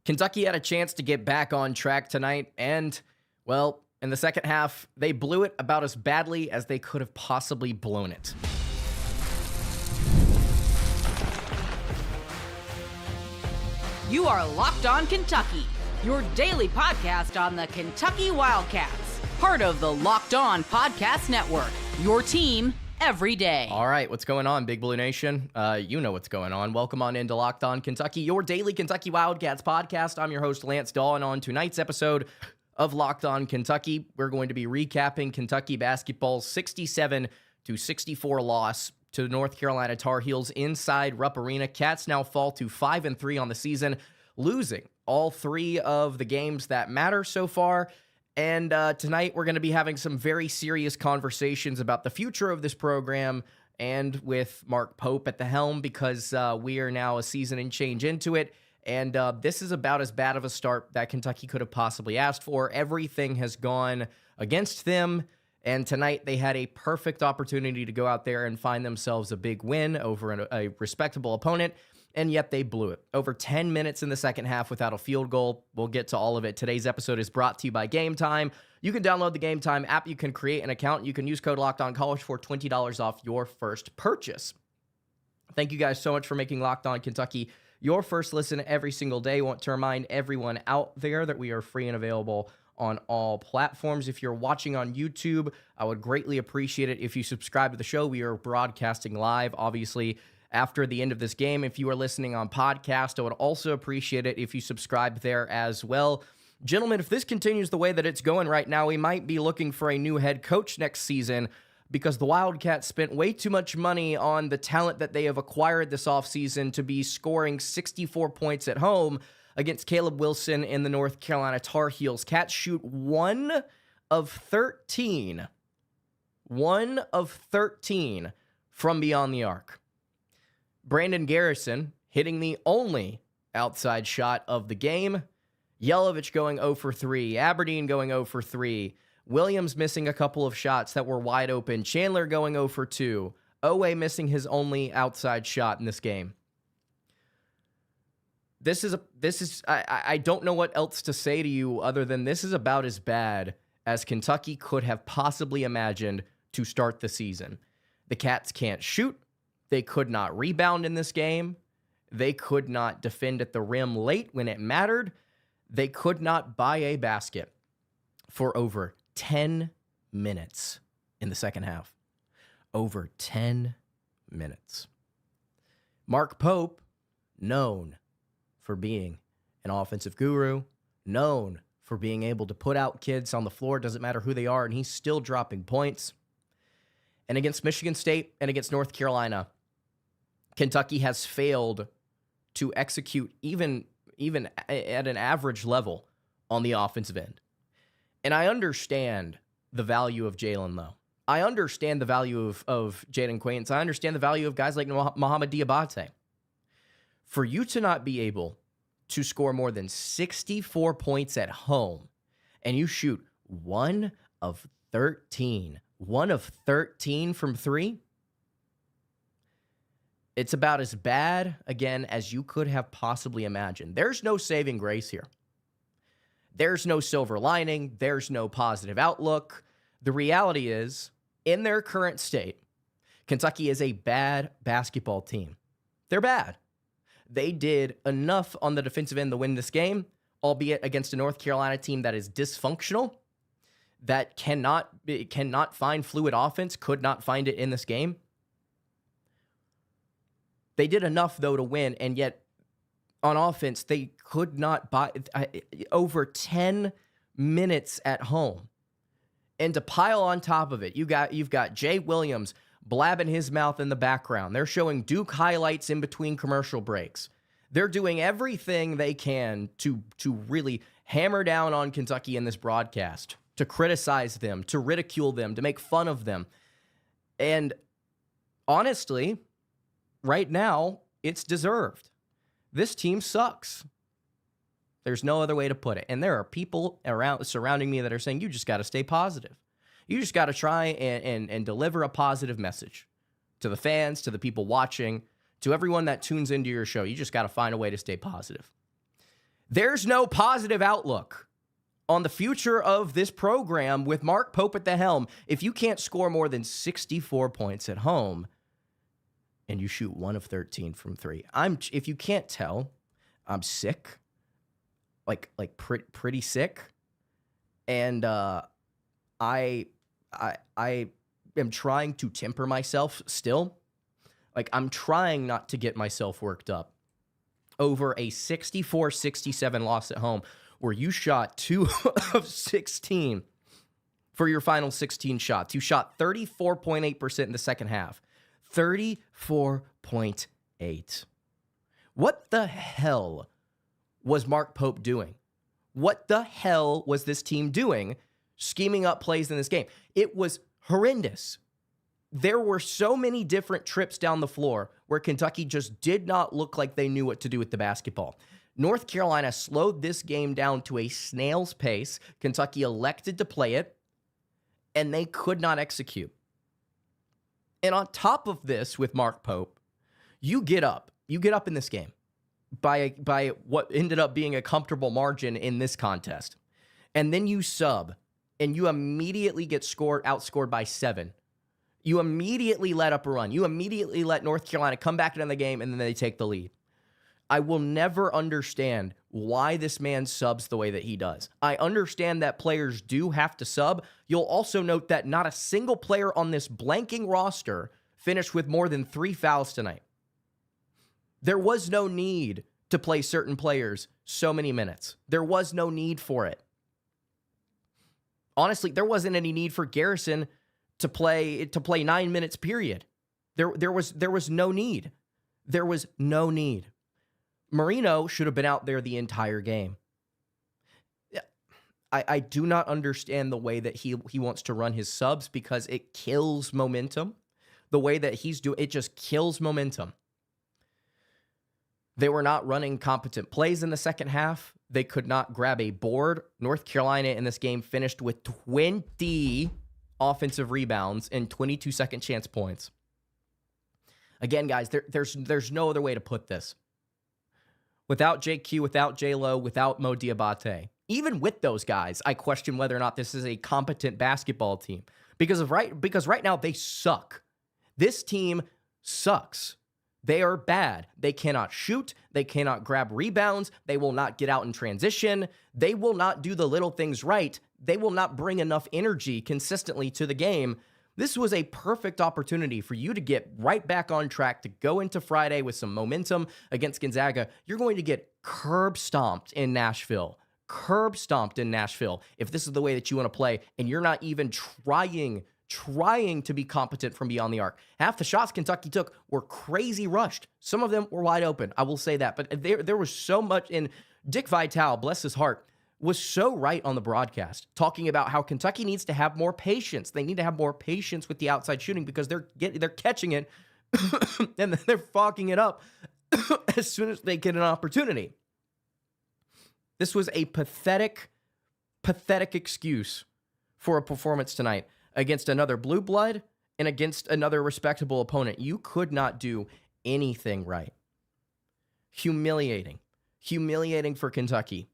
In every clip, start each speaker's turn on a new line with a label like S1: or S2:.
S1: Kentucky had a chance to get back on track tonight, and, well, in the second half, they blew it about as badly as they could have possibly blown it.
S2: You are Locked On Kentucky, your daily podcast on the Kentucky Wildcats, part of the Locked On Podcast Network, your team every day.
S1: All right, what's going on, Big Blue Nation? You know what's going on. Welcome on into Locked On Kentucky, your daily Kentucky Wildcats podcast. I'm your host, Lance Dawe, and on tonight's episode of Locked On Kentucky, we're going to be recapping Kentucky basketball's 67-64 loss to the North Carolina Tar Heels inside Rupp Arena. Cats now fall to 5-3 on the season, losing all three of the games that matter so far. And tonight we're going to be having some very serious conversations about the future of this program, and with Mark Pope at the helm, because we are now a season and change into it. And this is about as bad of a start that Kentucky could have possibly asked for. Everything has gone against them. And tonight they had a perfect opportunity to go out there and find themselves a big win over a respectable opponent, and yet they blew it. Over 10 minutes in the second half without a field goal. We'll get to all of it. Today's episode is brought to you by Game Time. You can download the Game Time app. You can create an account. You can use code LOCKEDONCollege for $20 off your first purchase. Thank you guys so much for making Locked On Kentucky your first listen every single day. I want to remind everyone out there that we are free and available on all platforms. If you're watching on YouTube, I would greatly appreciate it if you subscribe to the show. We are broadcasting live, obviously, after the end of this game. If you are listening on podcast, I would also appreciate it if you subscribe there as well. Gentlemen, if this continues the way that it's going right now, we might be looking for a new head coach next season, because the Wildcats spent way too much money on the talent that they have acquired this offseason to be scoring 64 points at home against Caleb Wilson and the North Carolina Tar Heels. Cats shoot 1 of 13 from beyond the arc. Brandon Garrison hitting the only outside shot of the game. Yelovich going 0 for 3. Aberdeen going 0 for 3. Williams missing a couple of shots that were wide open. Chandler going 0 for 2. Dawe missing his only outside shot in this game. I don't know what else to say to you other than this is about as bad as Kentucky could have possibly imagined to start the season. The Cats can't shoot. They could not rebound in this game. They could not defend at the rim late when it mattered. They could not buy a basket for over 10 minutes in the second half. Over 10 minutes. Mark Pope, known for being an offensive guru, known for being able to put out kids on the floor, doesn't matter who they are, and he's still dropping points. And against Michigan State and against North Carolina, Kentucky has failed to execute even at an average level on the offensive end. And I understand the value of Jalen Lowe. I understand the value of Jaden Quaintance. I understand the value of guys like Mohamed Diabate. For you to not be able to score more than 64 points at home, and you shoot 1 of 13 from 3, it's about as bad, again, as you could have possibly imagined. There's no saving grace here. There's no silver lining. There's no positive outlook. The reality is, in their current state, Kentucky is a bad basketball team. They're bad. They did enough on the defensive end to win this game, albeit against a North Carolina team that is dysfunctional, that cannot find fluid offense, could not find it in this game. They did enough, though, to win, and yet on offense, they could not buy over 10 minutes at home. And to pile on top of it, you've got Jay Williams blabbing his mouth in the background. They're showing Duke highlights in between commercial breaks. They're doing everything they can to really hammer down on Kentucky in this broadcast, to criticize them, to ridicule them, to make fun of them. And honestly, right now, it's deserved. This team sucks. There's no other way to put it. And there are people surrounding me that are saying, you just got to stay positive. You just got to try and deliver a positive message to the fans, to the people watching, to everyone that tunes into your show. You just got to find a way to stay positive. There's no positive outlook on the future of this program with Mark Pope at the helm if you can't score more than 64 points at home and you shoot 1 of 13 from 3. If you can't tell, I'm sick. Like pretty sick. And I am trying to temper myself still. Like, I'm trying not to get myself worked up over a 64-67 loss at home where you shot 2 of 16 for your final 16 shots. You shot 34.8% in the second half. 34.8. What the hell was Mark Pope doing? What the hell was this team doing scheming up plays in this game? It was horrendous. There were so many different trips down the floor where Kentucky just did not look like they knew what to do with the basketball. North Carolina slowed this game down to a snail's pace. Kentucky elected to play it, and they could not execute. And on top of this, with Mark Pope, you get up in this game by what ended up being a comfortable margin in this contest. And then you sub, and you immediately get outscored by 7. You immediately let up a run. You immediately let North Carolina come back into the game, and then they take the lead. I will never understand why this man subs the way that he does. I understand that players do have to sub. You'll also note that not a single player on this blanking roster finished with more than 3 fouls tonight. There was no need to play certain players so many minutes. There was no need for it. Honestly, there wasn't any need for Garrison to play 9 minutes, period. There was no need. There was no need. Marino should have been out there the entire game. I do not understand the way that he wants to run his subs because it kills momentum. The way that he's doing it just kills momentum. They were not running competent plays in the second half. They could not grab a board. North Carolina in this game finished with 20 offensive rebounds and 22 second chance points. Again, guys, there's no other way to put this. Without JQ, without J-Lo, without Mo Diabate, even with those guys, I question whether or not this is a competent basketball team because right now they suck. This team sucks. They are bad. They cannot shoot. They cannot grab rebounds. They will not get out in transition. They will not do the little things right. They will not bring enough energy consistently to the game. This was a perfect opportunity for you to get right back on track to go into Friday with some momentum against Gonzaga. You're going to get curb stomped in Nashville. Curb stomped in Nashville if this is the way that you want to play and you're not even trying to be competent from beyond the arc. Half the shots Kentucky took were crazy rushed. Some of them were wide open. I will say that. But there was so much in Dick Vitale, bless his heart, was so right on the broadcast, talking about how Kentucky needs to have more patience. They need to have more patience with the outside shooting because they're catching it and they're fogging it up as soon as they get an opportunity. This was a pathetic excuse for a performance tonight against another blue blood and against another respectable opponent. You could not do anything right. Humiliating for Kentucky.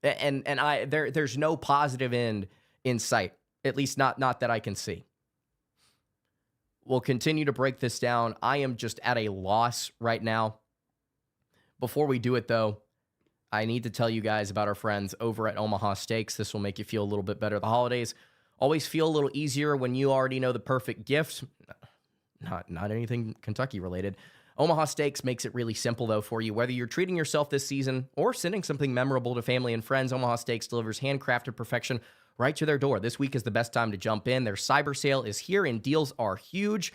S1: And there's no positive end in sight, at least not that I can see. We'll continue to break this down. I am just at a loss right now. Before we do it, though, I need to tell you guys about our friends over at Omaha Steaks. This will make you feel a little bit better the holidays. Always feel a little easier when you already know the perfect gift. Not anything Kentucky related. Omaha Steaks makes it really simple, though, for you. Whether you're treating yourself this season or sending something memorable to family and friends, Omaha Steaks delivers handcrafted perfection right to their door. This week is the best time to jump in. Their cyber sale is here, and deals are huge.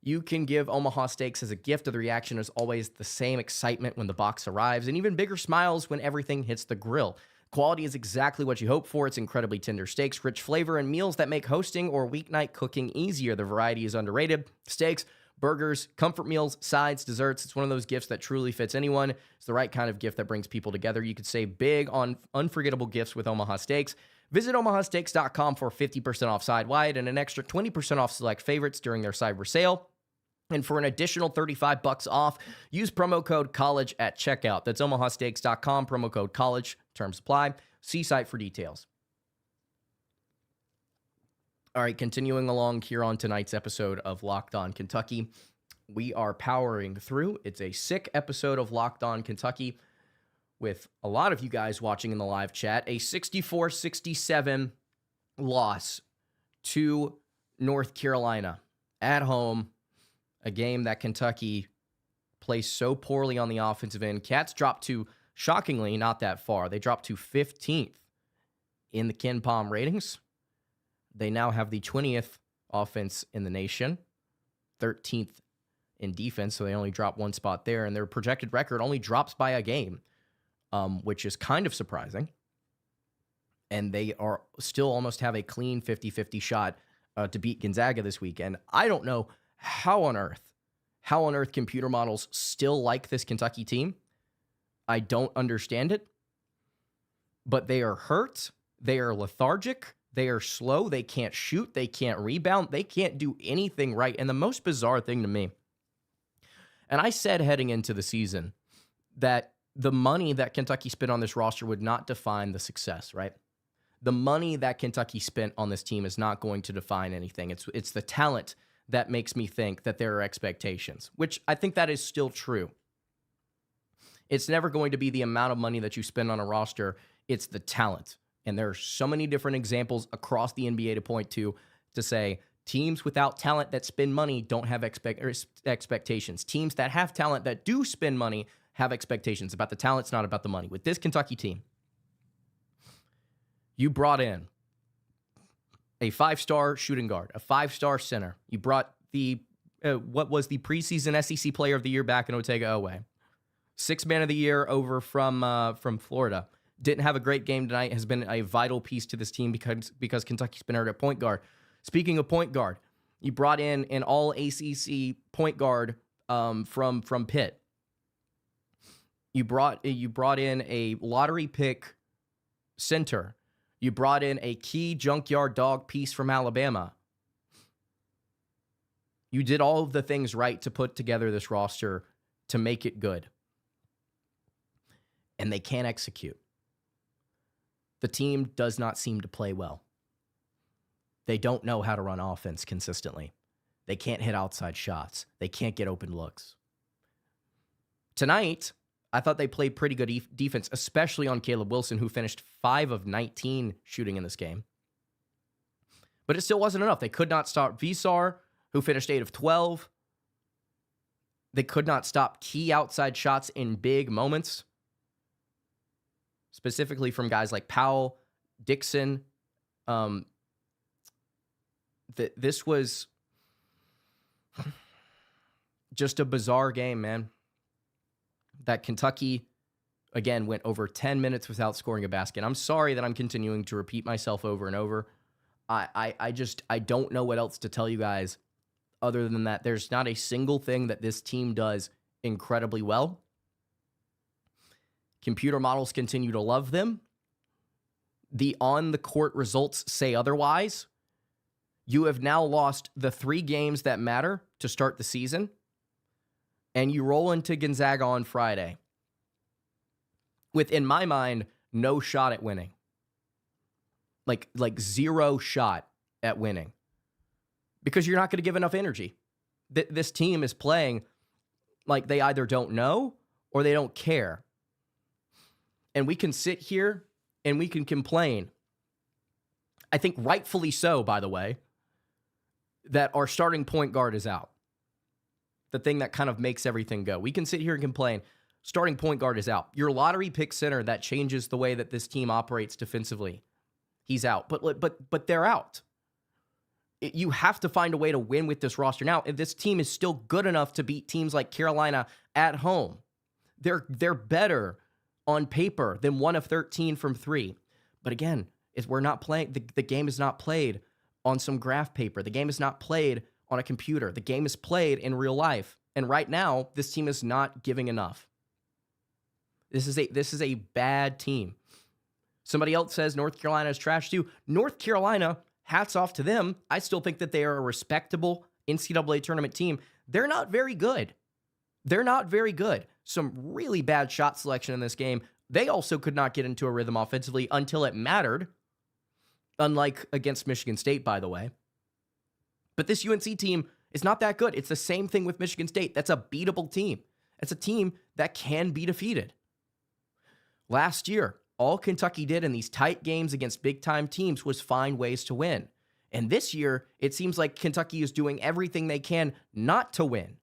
S1: You can give Omaha Steaks as a gift. The reaction is always the same excitement when the box arrives, and even bigger smiles when everything hits the grill. Quality is exactly what you hope for. It's incredibly tender steaks, rich flavor, and meals that make hosting or weeknight cooking easier. The variety is underrated. Steaks, burgers, comfort meals, sides, desserts. It's one of those gifts that truly fits anyone. It's the right kind of gift that brings people together. You could save big on unforgettable gifts with Omaha Steaks. Visit omahasteaks.com for 50% off side-wide and an extra 20% off select favorites during their cyber sale. And for an additional $35 off, use promo code COLLEGE at checkout. That's omahasteaks.com, promo code COLLEGE. Terms apply. See site for details. All right, continuing along here on tonight's episode of Locked On Kentucky. We are powering through. It's a sick episode of Locked On Kentucky with a lot of you guys watching in the live chat. A 64-67 loss to North Carolina at home. A game that Kentucky plays so poorly on the offensive end. Cats dropped to, shockingly, not that far. They dropped to 15th in the Ken Palm ratings. They now have the 20th offense in the nation, 13th in defense, so they only dropped one spot there, and their projected record only drops by a game, which is kind of surprising. And they are still almost have a clean 50-50 shot to beat Gonzaga this weekend. I don't know how on earth computer models still like this Kentucky team. I don't understand it. But they are hurt. They are lethargic. They are slow. They can't shoot. They can't rebound. They can't do anything right. And the most bizarre thing to me, and I said heading into the season that the money that Kentucky spent on this roster would not define the success, right? The money that Kentucky spent on this team is not going to define anything. It's the talent that makes me think that there are expectations, which I think that is still true. It's never going to be the amount of money that you spend on a roster. It's the talent. And there are so many different examples across the NBA to point to say teams without talent that spend money don't have expectations. Teams that have talent that do spend money have expectations. About the talent, it's not about the money. With this Kentucky team, you brought in a 5-star shooting guard, a 5-star center. You brought the what was the preseason SEC Player of the Year back in Otega Oweh. 6th Man of the Year over from Florida. Didn't have a great game tonight. Has been a vital piece to this team because Kentucky's been hurt at point guard. Speaking of point guard, you brought in an all ACC point guard from Pitt. You brought in a lottery pick center. You brought in a key junkyard dog piece from Alabama. You did all of the things right to put together this roster to make it good. And they can't execute. The team does not seem to play well. They don't know how to run offense consistently. They can't hit outside shots. They can't get open looks. Tonight, I thought they played pretty good defense, especially on Caleb Wilson, who finished 5 of 19 shooting in this game. But it still wasn't enough. They could not stop Visar, who finished 8 of 12. They could not stop key outside shots in big moments, specifically from guys like Powell, Dixon. This was just a bizarre game, man. That Kentucky, again, went over 10 minutes without scoring a basket. I'm sorry that I'm continuing to repeat myself over and over. I don't know what else to tell you guys other than that there's not a single thing that this team does incredibly well. Computer models continue to love them. The on-the-court results say otherwise. You have now lost the 3 games that matter to start the season, and you roll into Gonzaga on Friday with, in my mind, no shot at winning. Like 0 shot at winning. Because you're not going to give enough energy. This team is playing like they either don't know or they don't care. And we can sit here and we can complain. I think rightfully so, by the way, that our starting point guard is out. The thing that kind of makes everything go. We can sit here and complain. Starting point guard is out. Your lottery pick center that changes the way that this team operates defensively. He's out. But they're out. You have to find a way to win with this roster. Now, if this team is still good enough to beat teams like Carolina at home, they're better on paper than 1 of 13 from 3. But again, we're not playing. The game is not played on some graph paper. The game is not played on a computer. The game is played in real life. And right now, this team is not giving enough. This is a bad team. Somebody else says North Carolina is trash too. North Carolina, hats off to them. I still think that they are a respectable NCAA tournament team, they're not very good. They're not very good. Some really bad shot selection in this game. They also could not get into a rhythm offensively until it mattered, unlike against Michigan State, by the way. But this UNC team is not that good. It's the same thing with Michigan State. That's a beatable team. It's a team that can be defeated. Last year, all Kentucky did in these tight games against big-time teams was find ways to win. And this year, it seems like Kentucky is doing everything they can not to win.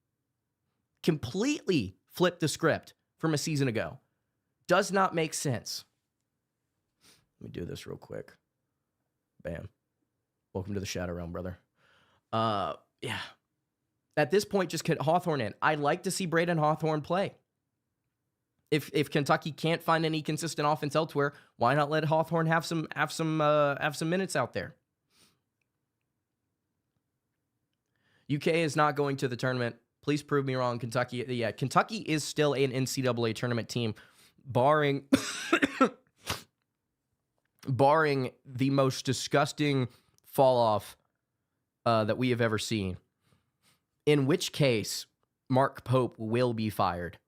S1: Completely flipped the script from a season ago. Does not make sense. Let me do this real quick. Bam. Welcome to the Shadow Realm, brother. Yeah. At this point, just get Hawthorne in. I'd like to see Braden Hawthorne play. If Kentucky can't find any consistent offense elsewhere, why not let Hawthorne have some minutes out there? UK is not going to the tournament. Please prove me wrong, Kentucky. Yeah, Kentucky is still an NCAA tournament team, barring the most disgusting fall off that we have ever seen. In which case, Mark Pope will be fired.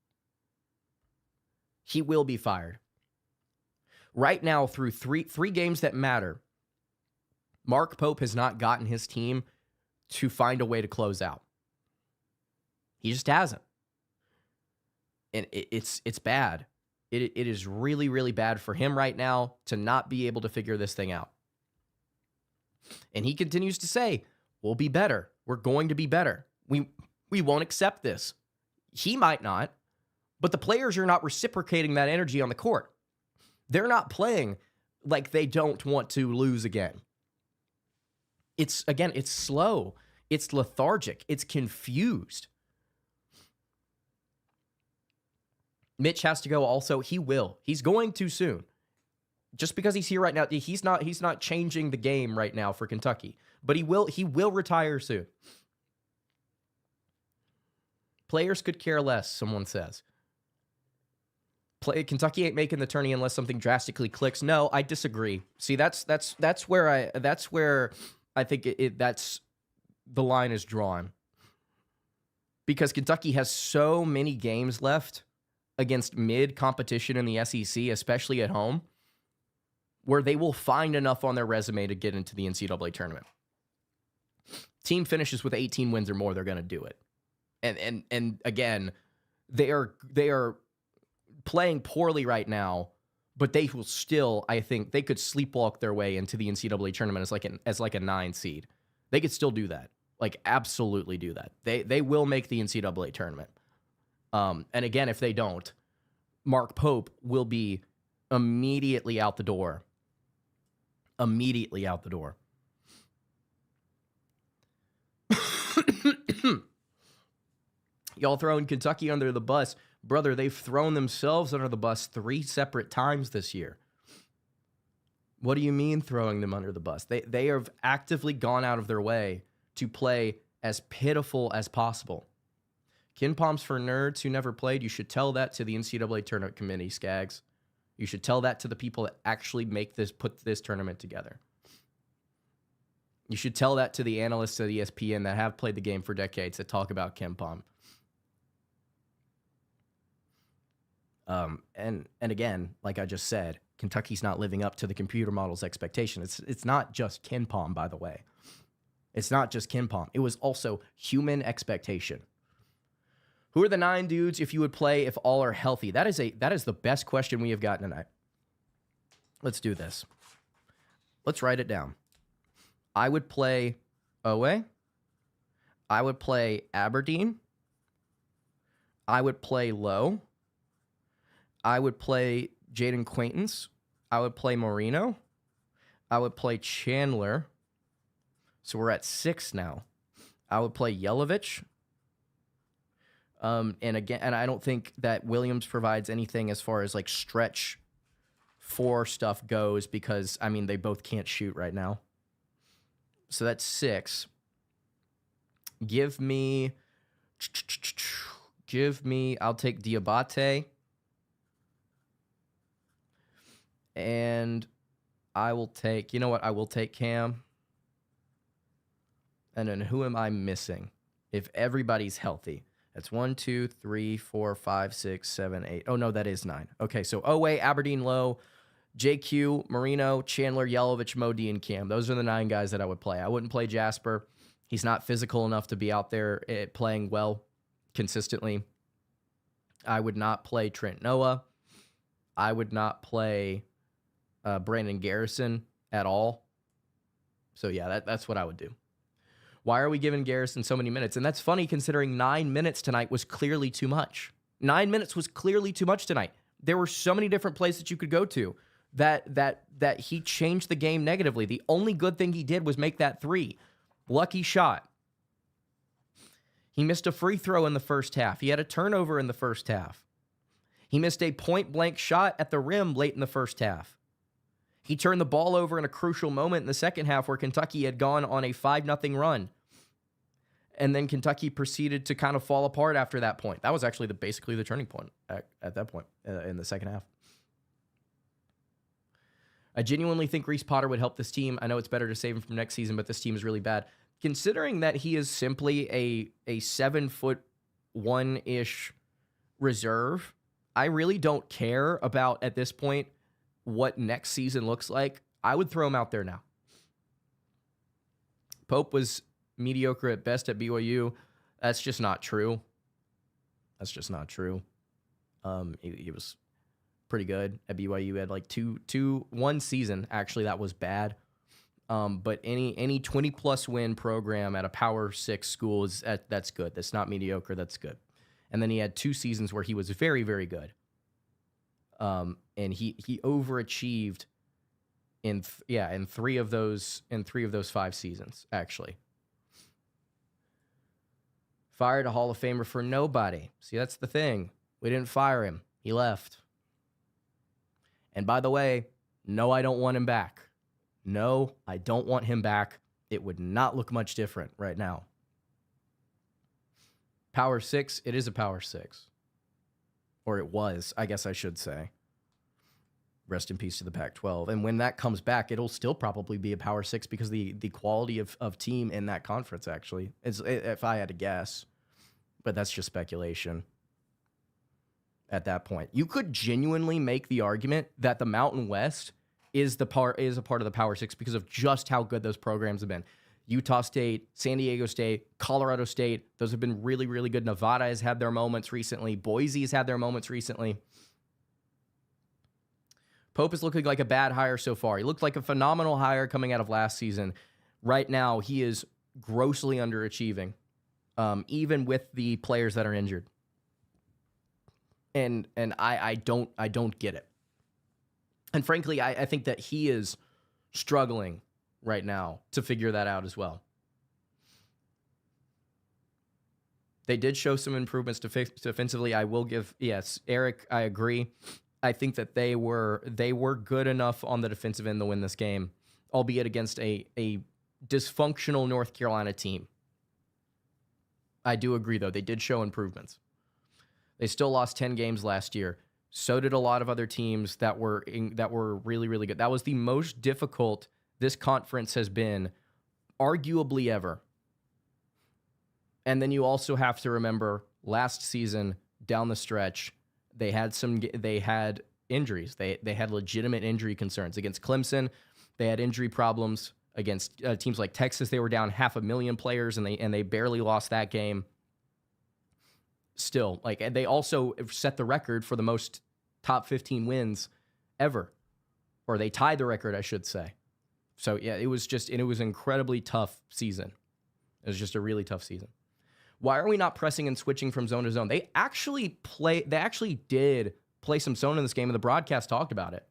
S1: He will be fired. Right now, through three games that matter, Mark Pope has not gotten his team to find a way to close out. He just hasn't. And it's bad. It is really, really bad for him right now to not be able to figure this thing out. And he continues to say, we'll be better. We're going to be better. We won't accept this. He might not, but the players are not reciprocating that energy on the court. They're not playing like they don't want to lose again. It's slow. It's lethargic. It's confused. Mitch has to go also. He will. He's going to soon. Just because he's here right now, he's not changing the game right now for Kentucky. But he will retire soon. Players could care less, someone says. Kentucky ain't making the tourney unless something drastically clicks. No, I disagree. See, that's where I think that's the line is drawn. Because Kentucky has so many games left against mid competition in the SEC, especially at home, where they will find enough on their resume to get into the NCAA tournament. Team finishes with 18 wins or more, they're going to do it. And again, they are playing poorly right now, but they will still, I think, they could sleepwalk their way into the NCAA tournament as like a 9 seed. They could still do that. Like, absolutely do that. They will make the NCAA tournament. And again, if they don't, Mark Pope will be immediately out the door. Immediately out the door. Y'all throwing Kentucky under the bus. Brother, they've thrown themselves under the bus 3 separate times this year. What do you mean throwing them under the bus? They have actively gone out of their way to play as pitiful as possible. Ken Palm's for nerds who never played. You should tell that to the NCAA tournament committee, Skaggs. You should tell that to the people that actually put this tournament together. You should tell that to the analysts at ESPN that have played the game for decades that talk about Ken Palm. And again, like I just said, Kentucky's not living up to the computer model's expectation. It's not just Ken Palm, by the way. It's not just Ken Palm. It was also human expectation. Who are the 9 dudes if you would play if all are healthy? That is the best question we have gotten tonight. Let's do this. Let's write it down. I would play Dawe. I would play Aberdeen. I would play Lowe. I would play Jaden Quaintance. I would play Marino. I would play Chandler. So we're at 6 now. I would play Yelovich. And I don't think that Williams provides anything as far as like stretch 4 stuff goes because, I mean, they both can't shoot right now. So that's 6. Give me, I'll take Diabate. And I will take, you know what? I will take Cam. And then who am I missing? If everybody's healthy, that's 1, 2, 3, 4, 5, 6, 7, 8. Oh, no, that is 9. Okay, so Owe, Aberdeen Lowe, JQ, Marino, Chandler, Yelovich, Modi, and Cam. Those are the 9 guys that I would play. I wouldn't play Jasper. He's not physical enough to be out there playing well consistently. I would not play Trent Noah. I would not play Brandon Garrison at all. So, yeah, that's what I would do. Why are we giving Garrison so many minutes? And that's funny considering 9 minutes tonight was clearly too much. 9 minutes was clearly too much tonight. There were so many different places that you could go to that he changed the game negatively. The only good thing he did was make that 3. Lucky shot. He missed a free throw in the first half. He had a turnover in the first half. He missed a point-blank shot at the rim late in the first half. He turned the ball over in a crucial moment in the second half where Kentucky had gone on a 5-0 run. And then Kentucky proceeded to kind of fall apart after that point. That was actually basically the turning point at that point in the second half. I genuinely think Reese Potter would help this team. I know it's better to save him from next season, but this team is really bad. Considering that he is simply a 7'1" reserve, I really don't care about, at this point, what next season looks like. I would throw him out there now. Pope was mediocre at best at BYU. That's just not true. That's just not true. He was pretty good at BYU. He had like one season actually that was bad. But any 20+ win program at a Power 6 school that's good. That's not mediocre. That's good. And then he had 2 seasons where he was very, very good. And he overachieved in 3 of those 5 seasons actually. Fired a Hall of Famer for nobody. See, that's the thing. We didn't fire him. He left. And by the way, no, I don't want him back. No, I don't want him back. It would not look much different right now. Power 6, it is a Power 6. Or it was, I guess I should say. Rest in peace to the Pac-12. And when that comes back, it'll still probably be a Power 6 because the quality of team in that conference, actually, if I had to guess. But that's just speculation at that point. You could genuinely make the argument that the Mountain West is a part of the Power 6 because of just how good those programs have been. Utah State, San Diego State, Colorado State, those have been really, really good. Nevada has had their moments recently. Boise has had their moments recently. Pope is looking like a bad hire so far. He looked like a phenomenal hire coming out of last season. Right now, he is grossly underachieving, even with the players that are injured. And I don't get it. And frankly, I think that he is struggling right now to figure that out as well. They did show some improvements defensively. I will give, yes, Eric, I agree. I think that they were good enough on the defensive end to win this game, albeit against a dysfunctional North Carolina team. I do agree, though. They did show improvements. They still lost 10 games last year. So did a lot of other teams that were really, really good. That was the most difficult this conference has been, arguably ever. And then you also have to remember last season down the stretch, they had injuries. They had legitimate injury concerns against Clemson. They had injury problems against teams like Texas. They were down 500,000 players, and they barely lost that game. Still, and they also set the record for the most top 15 wins ever, or they tied the record, I should say. So yeah, it was an incredibly tough season. It was just a really tough season. Why are we not pressing and switching from zone to zone? They actually did play some zone in this game, and the broadcast talked about it.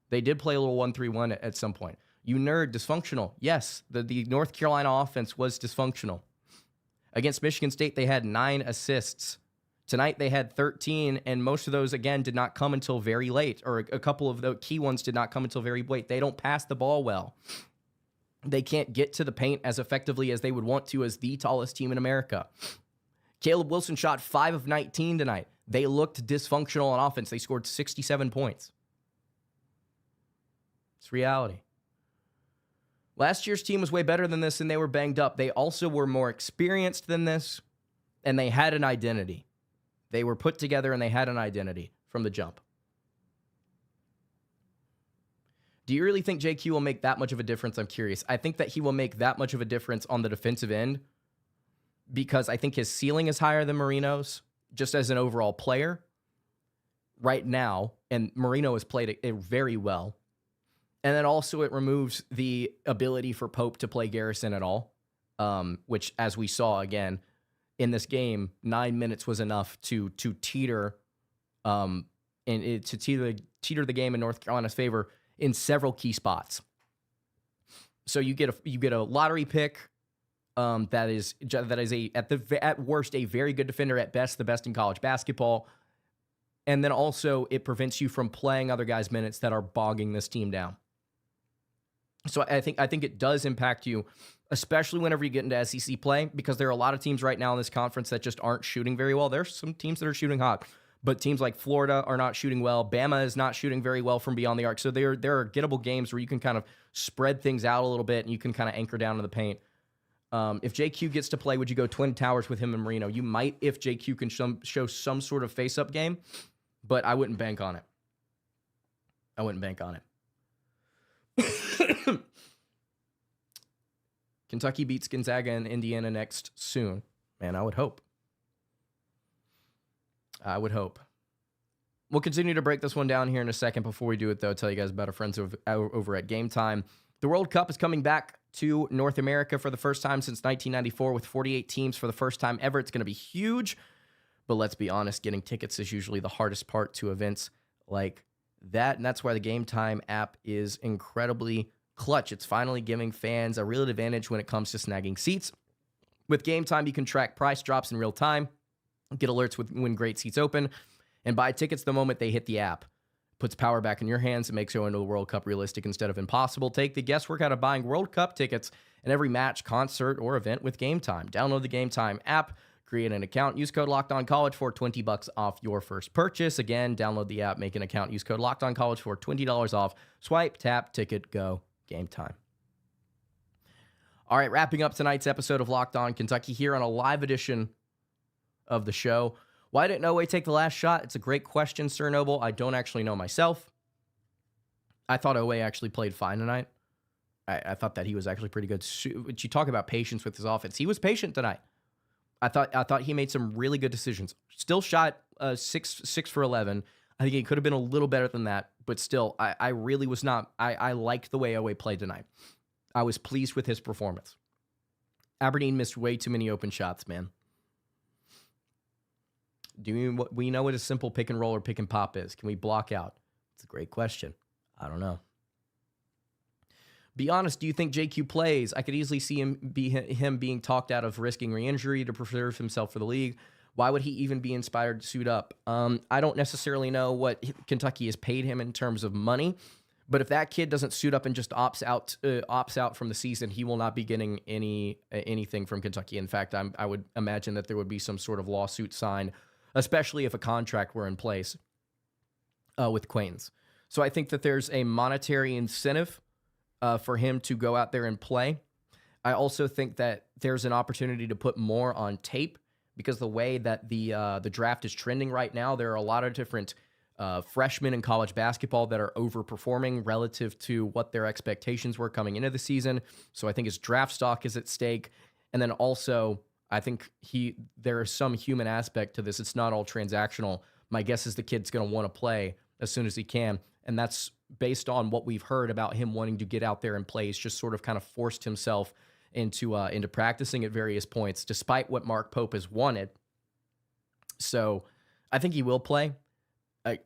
S1: They did play a little 1-3-1 at some point. You nerd, dysfunctional. Yes, the North Carolina offense was dysfunctional. Against Michigan State, they had 9 assists. Tonight, they had 13, and most of those, again, did not come until very late, or a couple of the key ones did not come until very late. They don't pass the ball well. They can't get to the paint as effectively as they would want to as the tallest team in America. Caleb Wilson shot 5 of 19 tonight. They looked dysfunctional on offense. They scored 67 points. It's reality. Last year's team was way better than this, and they were banged up. They also were more experienced than this, and they had an identity. They were put together, and they had an identity from the jump. Do you really think JQ will make that much of a difference? I'm curious. I think that he will make that much of a difference on the defensive end because I think his ceiling is higher than Marino's, just as an overall player right now, and Marino has played it very well. And then also it removes the ability for Pope to play Garrison at all, which, as we saw again in this game, 9 minutes was enough to teeter to teeter the game in North Carolina's favor in several key spots. So you get a lottery pick that is at worst a very good defender, at best the best in college basketball, and then also it prevents you from playing other guys' minutes that are bogging this team down. So I think it does impact you, especially whenever you get into SEC play, because there are a lot of teams right now in this conference that just aren't shooting very well. There's some teams that are shooting hot, but teams like Florida are not shooting well. Bama is not shooting very well from beyond the arc. So there are gettable games where you can kind of spread things out a little bit and you can kind of anchor down in the paint. If JQ gets to play, would you go Twin Towers with him and Marino? You might if JQ can show some sort of face-up game, but I wouldn't bank on it. Kentucky beats Gonzaga and Indiana next soon. Man, I would hope. We'll continue to break this one down here in a second. Before we do it, though, I'll tell you guys about our friends over at Game Time. The World Cup is coming back to North America for the first time since 1994 with 48 teams for the first time ever. It's going to be huge, but let's be honest, getting tickets is usually the hardest part to events like that, and that's why the Game Time app is incredibly clutch. It's finally giving fans a real advantage when it comes to snagging seats. With Game Time, you can track price drops in real time, get alerts when great seats open, and buy tickets the moment they hit the app. Puts power back in your hands and makes going to the World Cup realistic instead of impossible. Take the guesswork out of buying World Cup tickets in every match, concert, or event with Game Time. Download the Game Time app, create an account, use code LOCKEDONCollege for $20 off your first purchase. Again, download the app, make an account, use code LOCKEDONCollege for $20 off. Swipe, tap, ticket, go. Game Time. All right, wrapping up tonight's episode of Locked On Kentucky here on a live edition of the show. Why didn't Dawe take the last shot? It's a great question, Sir Noble. I don't actually know myself. I thought Dawe actually played fine tonight. I thought that he was actually pretty good. You talk about patience with his offense. He was patient tonight. I thought he made some really good decisions. Still shot 6 for 11. I think he could have been a little better than that, but still, I really was not. I liked the way Dawe played tonight. I was pleased with his performance. Aberdeen missed way too many open shots, man. We know what a simple pick and roll or pick and pop is? Can we block out? It's a great question. I don't know. Be honest, do you think JQ plays? I could easily see him being talked out of risking re-injury to preserve himself for the league. Why would he even be inspired to suit up? I don't necessarily know what Kentucky has paid him in terms of money, but if that kid doesn't suit up and just opts out from the season, he will not be getting anything from Kentucky. In fact, I would imagine that there would be some sort of lawsuit signed, especially if a contract were in place with Quains. So I think that there's a monetary incentive for him to go out there and play. I also think that there's an opportunity to put more on tape because the way that the draft is trending right now, there are a lot of different freshmen in college basketball that are overperforming relative to what their expectations were coming into the season. So I think his draft stock is at stake. And then also, I think there is some human aspect to this. It's not all transactional. My guess is the kid's going to want to play as soon as he can. And that's based on what we've heard about him wanting to get out there and play. He's just sort of kind of forced himself into practicing at various points, despite what Mark Pope has wanted. So I think he will play.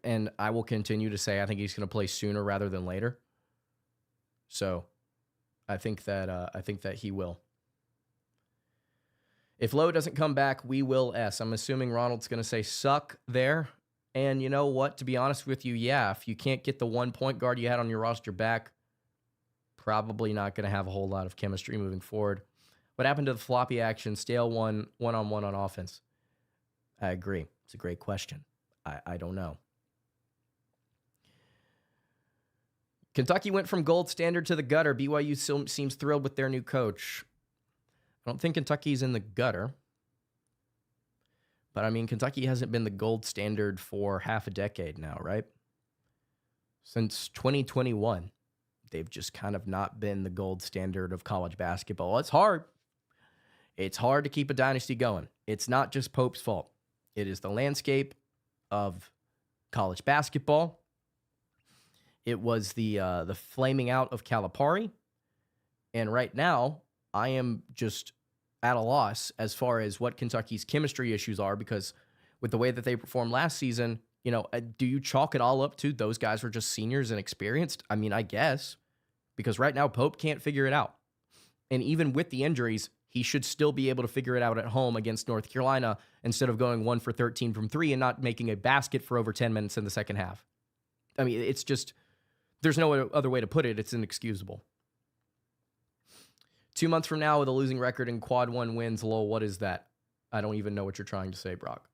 S1: And I will continue to say I think he's going to play sooner rather than later. So I think that he will. If Lowe doesn't come back, we will S. I'm assuming Ronald's going to say suck there. And you know what? To be honest with you, yeah, if you can't get the one point guard you had on your roster back, probably not going to have a whole lot of chemistry moving forward. What happened to the floppy action? Stale one-on-one on offense. I agree. It's a great question. I don't know. Kentucky went from gold standard to the gutter. BYU still seems thrilled with their new coach. I don't think Kentucky's in the gutter. But, I mean, Kentucky hasn't been the gold standard for half a decade now, right? Since 2021, they've just kind of not been the gold standard of college basketball. It's hard. It's hard to keep a dynasty going. It's not just Pope's fault. It is the landscape of college basketball. It was the flaming out of Calipari. And right now, I am just at a loss as far as what Kentucky's chemistry issues are, because with the way that they performed last season, do you chalk it all up to those guys were just seniors and experienced? I mean, I guess, because right now Pope can't figure it out. And even with the injuries, he should still be able to figure it out at home against North Carolina instead of going 1 for 13 from 3 and not making a basket for over 10 minutes in the second half. I mean, it's just, there's no other way to put it. It's inexcusable. 2 months from now with a losing record and quad 1 wins, lol, what is that? I don't even know what you're trying to say, Brock.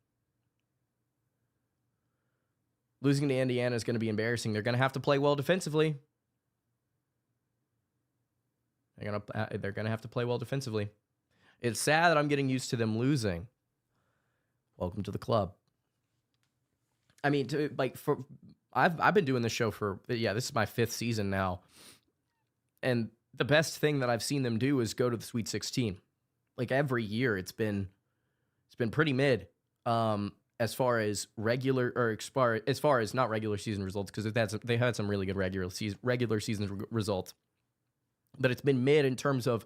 S1: Losing to Indiana is going to be embarrassing. They're going to have to play well defensively. They're going to have to play well defensively. It's sad that I'm getting used to them losing. Welcome to the club. I mean, I've been doing this show for, this is my 5th season now. And the best thing that I've seen them do is go to the Sweet 16. Like every year, it's been pretty mid. As far as regular, or as far as not regular season results, because they had some really good regular season results, but it's been mid in terms of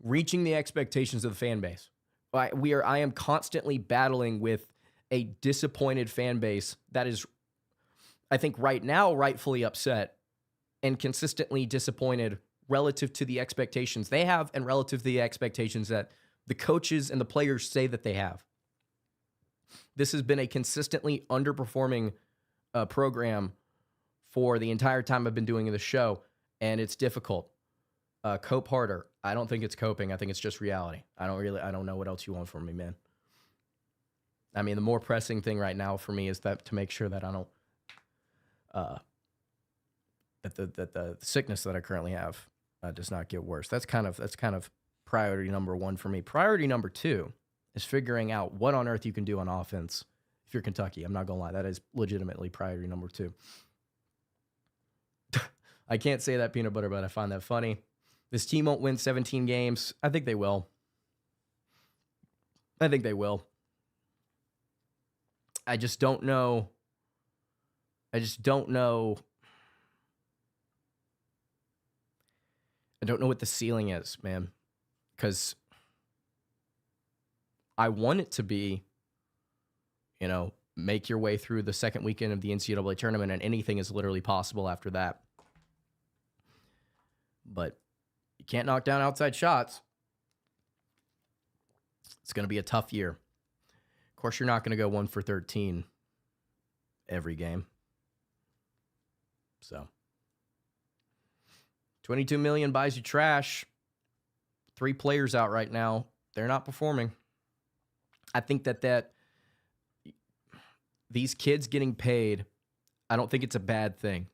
S1: reaching the expectations of the fan base. I am constantly battling with a disappointed fan base that is, I think right now, rightfully upset and consistently disappointed relative to the expectations they have and relative to the expectations that the coaches and the players say that they have. This has been a consistently underperforming program for the entire time I've been doing the show, and it's difficult. Cope harder. I don't think it's coping. I think it's just reality. I don't know what else you want from me, man. I mean, the more pressing thing right now for me is that to make sure that I don't that the sickness that I currently have does not get worse. That's kind of priority number 1 for me. Priority number 2 is figuring out what on earth you can do on offense if you're Kentucky. I'm not going to lie. That is legitimately priority number 2. I can't say that, peanut butter, but I find that funny. This team won't win 17 games. I think they will. I just don't know. I don't know what the ceiling is, man, because I want it to be, make your way through the second weekend of the NCAA tournament, and anything is literally possible after that. But you can't knock down outside shots. It's going to be a tough year. Of course, you're not going to go 1 for 13 every game. So, $22 million buys you trash. 3 players out right now. They're not performing. I think that these kids getting paid, I don't think it's a bad thing.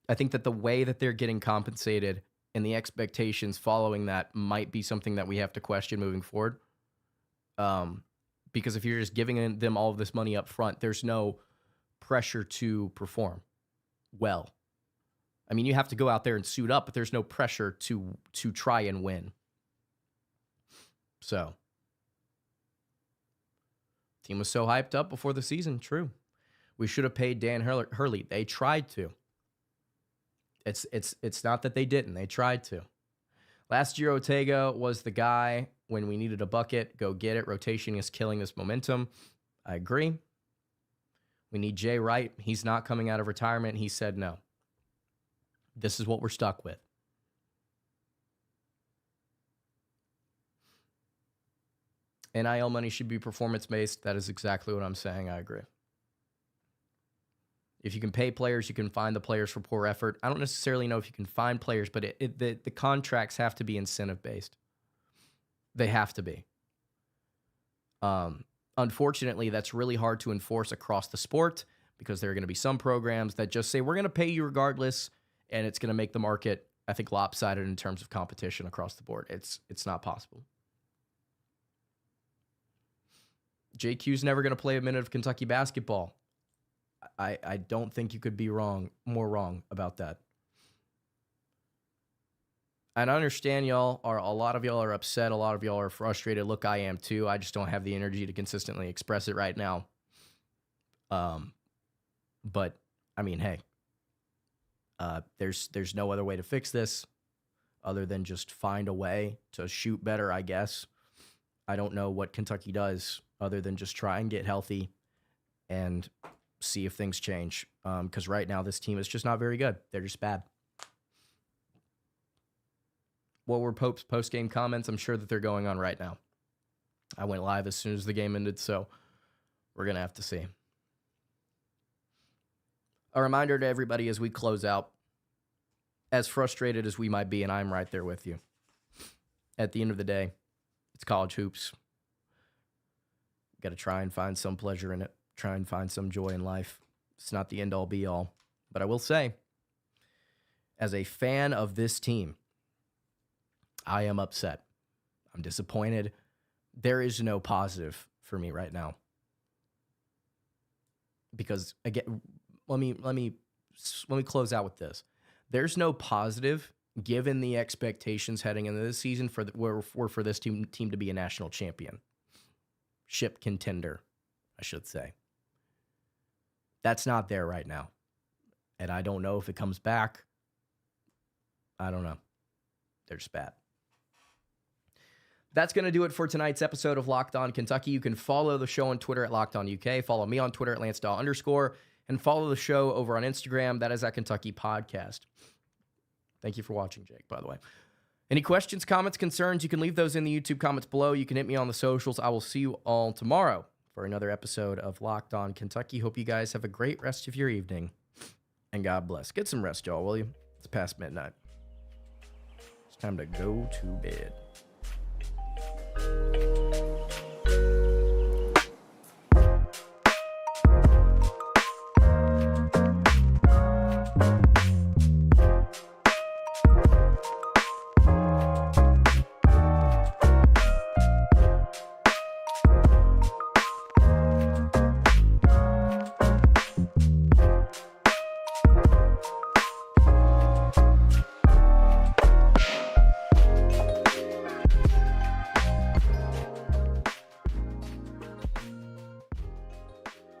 S1: I think that the way that they're getting compensated and the expectations following that might be something that we have to question moving forward. Because if you're just giving them all of this money up front, there's no pressure to perform well. I mean, you have to go out there and suit up, but there's no pressure to try and win. So, team was so hyped up before the season. True. We should have paid Dan Hurley. They tried to. It's not that they didn't. They tried to. Last year, Ortega was the guy when we needed a bucket. Go get it. Rotation is killing this momentum. I agree. We need Jay Wright. He's not coming out of retirement. He said no. This is what we're stuck with. NIL money should be performance-based. That is exactly what I'm saying. I agree. If you can pay players, you can find the players for poor effort. I don't necessarily know if you can find players, but the contracts have to be incentive-based. They have to be. Unfortunately, that's really hard to enforce across the sport because there are going to be some programs that just say, we're going to pay you regardless. and it's going to make the market, I think, lopsided in terms of competition across the board. It's not possible. JQ's never going to play a minute of Kentucky basketball. I don't think you could be more wrong about that. And I understand a lot of y'all are upset. A lot of y'all are frustrated. Look, I am too. I just don't have the energy to consistently express it right now. But I mean, hey, there's no other way to fix this other than just find a way to shoot better, I guess. I don't know what Kentucky does other than just try and get healthy and see if things change. Because right now this team is just not very good. They're just bad. What were Pope's post-game comments? I'm sure that they're going on right now. I went live as soon as the game ended, so we're going to have to see. A reminder to everybody as we close out, as frustrated as we might be, and I'm right there with you, at the end of the day, it's college hoops. Got to try and find some pleasure in it, try and find some joy in life. It's not the end-all, be-all. But I will say, as a fan of this team, I am upset. I'm disappointed. There is no positive for me right now. Because again, let me close out with this. There's no positive given the expectations heading into this season for this team to be a national champion. Ship contender, I should say. That's not there right now. And I don't know if it comes back. I don't know. They're just bad. That's going to do it for tonight's episode of Locked On Kentucky. You can follow the show on Twitter at Locked On UK. Follow me on Twitter at @LanceDawe_. And follow the show over on Instagram. That is at Kentucky Podcast. Thank you for watching, Jake, by the way. Any questions, comments, concerns, you can leave those in the YouTube comments below. You can hit me on the socials. I will see you all tomorrow for another episode of Locked On Kentucky. Hope you guys have a great rest of your evening. And God bless. Get some rest, y'all, will you? It's past midnight. It's time to go to bed.